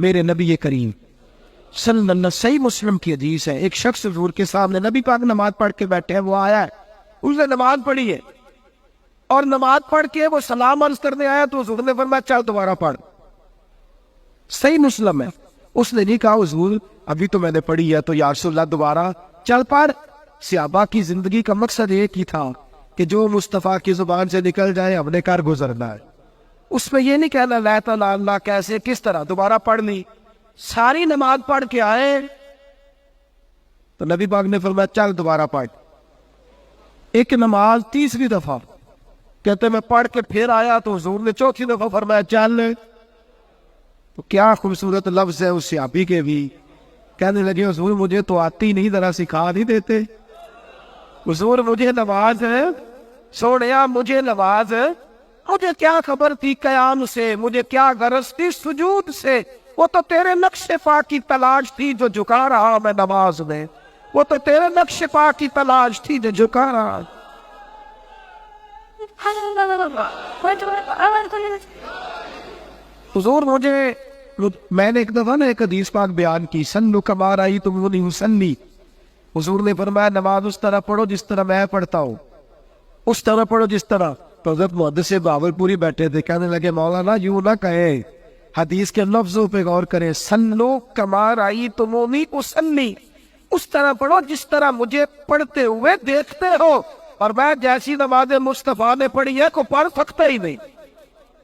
میرے نبی کریم صلی اللہ علیہ وسلم، صحیح مسلم کی حدیث ہے، ایک شخص حضور کے سامنے نبی پاک نماز پڑھ کے بیٹھے ہیں، وہ آیا ہے، اس نے نماز پڑھی ہے اور نماز پڑھ کے وہ سلام عرض کرنے آیا تو حضور نے فرمایا چل دوبارہ پڑھ۔ صحیح مسلم ہے۔ اس نے نہیں کہا حضور ابھی تو میں نے پڑھی ہے تو یا رسول اللہ دوبارہ چل پڑھ۔ صحابہ کی زندگی کا مقصد ایک ہی تھا کہ جو مصطفیٰ کی زبان سے نکل جائے ہم نے کر گزرنا ہے، اس میں یہ نہیں کہنا لیتا لا اللہ کیسے کس طرح، دوبارہ پڑھ لی۔ ساری نماز پڑھ کے آئے تو نبی پاک نے فرمایا چل دوبارہ پڑھ۔ ایک نماز تیسری دفعہ کہتے میں پڑھ کے پھر آیا تو حضور نے چوتھی دفعہ فرمایا چل۔ تو کیا خوبصورت لفظ ہے اس صحابی کے بھی، کہنے لگے حضور مجھے تو آتی نہیں، ذرا سکھا نہیں دیتے؟ حضور مجھے نماز ہے سوڑیا، مجھے نماز ہے، مجھے کیا خبر تھی قیام سے، مجھے کیا غرض تھی سجود سے، وہ تو تیرے نقش پا کی تلاش تھی جو جھکا رہا میں نماز میں، وہ تو تیرے نقش پا کی تلاش تھی جو جھکا رہا۔ حضور مجھے، میں نے ایک دفعہ نا ایک حدیث پاک بیان کی، سنو کما رأیتمونی اصلی، حضور نے فرمایا نماز اس طرح پڑھو جس طرح میں پڑھتا ہوں، اس طرح پڑھو جس طرح۔ تو حضرت محدث باولپوری بیٹھے تھے، کہنے لگے مولانا یوں نہ کہیں، حدیث کے لفظوں پہ غور کریں، سنو کما رأیتمونی اصلی، اس طرح پڑھو جس طرح مجھے پڑھتے ہوئے دیکھتے ہو۔ اور میں جیسی نماز مصطفیٰ نے پڑھی ہے کو پڑھ سکتا ہی نہیں،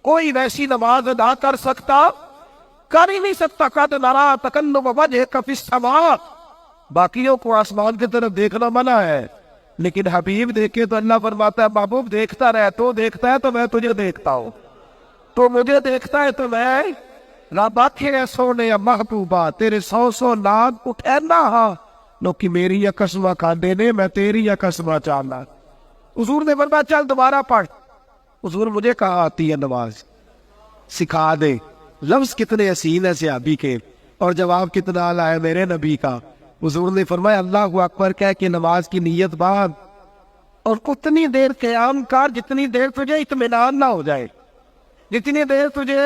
کوئی ویسی نماز ادا کر ہی نہیں سکتا۔ قد نرا تقلب وجہک فی السماء، باقیوں کو آسمان کی طرف دیکھنا منع ہے، لیکن حبیب دیکھے تو اللہ فرماتا ہے محبوب دیکھتا رہے، تو دیکھتا ہے تو میں تجھے دیکھتا ہوں، تو مجھے دیکھتا ہے تو میں رابطے سونے محبوبہ تیرے سو ناد اٹھینا ہاں نو کہ میری یا قسمہ کھانے نے میں تیری یا قسمہ چاہنا۔ حضور نے فرمایا چل دوبارہ پڑھ۔ حضور مجھے کہاں آتی ہے نماز، سکھا دے۔ لفظ کتنے حسین ہے صحابی کے اور جواب کتنا اعلیٰ ہے میرے نبی کا۔ حضور نے فرمایا اللہ اکبر کہہ کے نماز کی نیت باندھ اور اتنی دیر قیام کر جتنی دیر تجھے اطمینان نہ ہو جائے، جتنی دیر تجھے،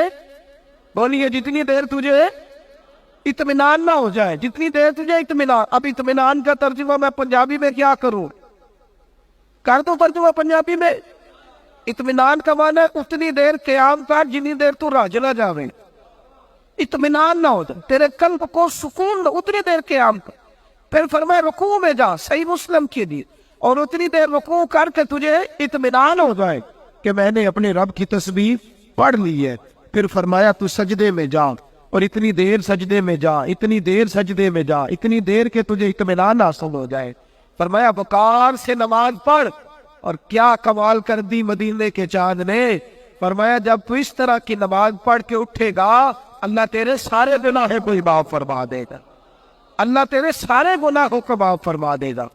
بولیے جتنی دیر تجھے اطمینان نہ ہو جائے، جتنی دیر تجھے اطمینان۔ اب اطمینان کا ترجمہ میں پنجابی میں کیا کروں، کر دو ترجمہ پنجابی میں؟ اطمینان کا معنی ہے اتنی دیر قیام کر جتنی دیر تو راج نہ جاوے، اطمینان نہ ہو جائے، تیرے قلب کو سکون نہ، اتنی دیر قیام کر۔ پھر فرمایا رکوع میں جا، صحیح مسلم کی حدیث، اور اتنی دیر رکوع کر کے تجھے اطمینان ہو جائے کہ میں نے اپنے رب کی تسبیح پڑھ لی ہے۔ پھر فرمایا تو سجدے میں جا اور اتنی دیر سجدے میں جا، اتنی دیر سجدے میں جا، اتنی دیر کہ تجھے اطمینان حاصل ہو جائے۔ فرمایا وقار سے نماز پڑھ، اور کیا کمال کر دی مدینے کے چاند نے۔ فرمایا جب تو اس طرح کی نماز پڑھ کے اٹھے گا اللہ تیرے سارے گناہوں کو معاف فرما دے گا، اللہ تیرے سارے گناہوں کو معاف فرما دے گا۔